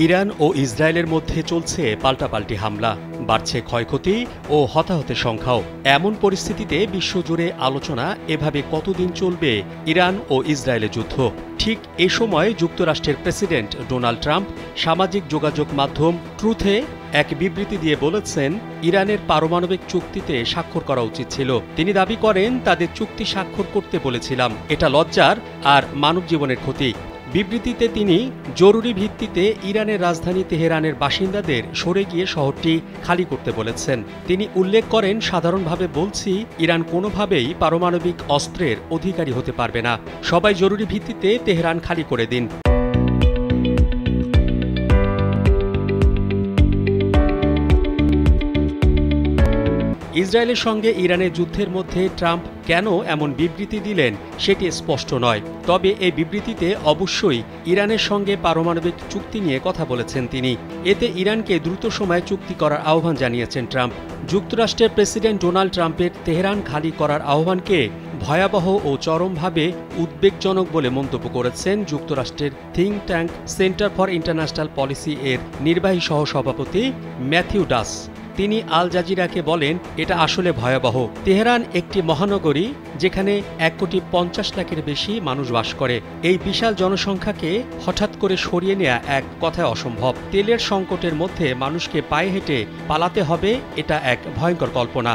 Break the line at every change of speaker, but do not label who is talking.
Iran ও ইসরায়েলের মধ্যে চলছে পাল্টাপাল্টি হামলা, বাড়ছে ক্ষয়ক্ষতি ও হতাহতের সংখ্যাও। এমন পরিস্থিতিতে বিশ্বজুড়ে আলোচনা এভাবে কতদিন চলবে ইরান ও ইসরায়েলের যুদ্ধ। ঠিক এ সময় যুক্তরাষ্ট্রের প্রেসিডেন্ট ডোনাল্ড ট্রাম্প সামাজিক যোগাযোগ মাধ্যম ট্রুথে এক বিবৃতি দিয়ে বলেছেন, ইরানের পারমাণবিক চুক্তিতে স্বাক্ষর করা উচিত ছিল। তিনি দাবি করেন, তাদের চুক্তি স্বাক্ষর করতে বলেছিলাম, এটা লজ্জার আর মানব জীবনের ক্ষতি। বিবৃতিতে তিনি জরুরি ভিত্তিতে ইরানের রাজধানী তেহরানের বাসিন্দাদের সরে গিয়ে শহরটি খালি করতে বলেছেন। তিনি উল্লেখ করেন, সাধারণভাবে বলছি, ইরান কোনোভাবেই পারমাণবিক অস্ত্রের অধিকারী হতে পারবে না। সবাই জরুরি ভিত্তিতে তেহরান খালি করে দিন। ইসরায়েলের সঙ্গে ইরানের যুদ্ধের মধ্যে ট্রাম্প কেন এমন বিবৃতি দিলেন সেটি স্পষ্ট নয়। তবে এই বিবৃতিতে অবশ্যই ইরানের সঙ্গে পারমাণবিক চুক্তি নিয়ে কথা বলেছেন তিনি। এতে ইরানকে দ্রুত সময়ে চুক্তি করার আহ্বান জানিয়েছেন ট্রাম্প। যুক্তরাষ্ট্রের প্রেসিডেন্ট ডোনাল্ড ট্রাম্পের তেহরান খালি করার আহ্বানকে ভয়াবহ ও চরমভাবে উদ্বেগজনক বলে মন্তব্য করেছেন যুক্তরাষ্ট্রের think tank centre for international policy এর নির্বাহী সহসভাপতি ম্যাথিউ ডাস। তিনি আল জাজিরাকে বলেন, এটা আসলে ভয়াবহ। তেহরান একটি মহানগরী যেখানে 1,50,00,000-এর বেশি মানুষ বাস করে। এই বিশাল জনসংখ্যাকে হঠাৎ করে সরিয়ে নেওয়া এক কথায় অসম্ভব। তেলের সংকটের মধ্যে মানুষকে পায়ে হেঁটে পালাতে হবে, এটা এক ভয়ঙ্কর কল্পনা।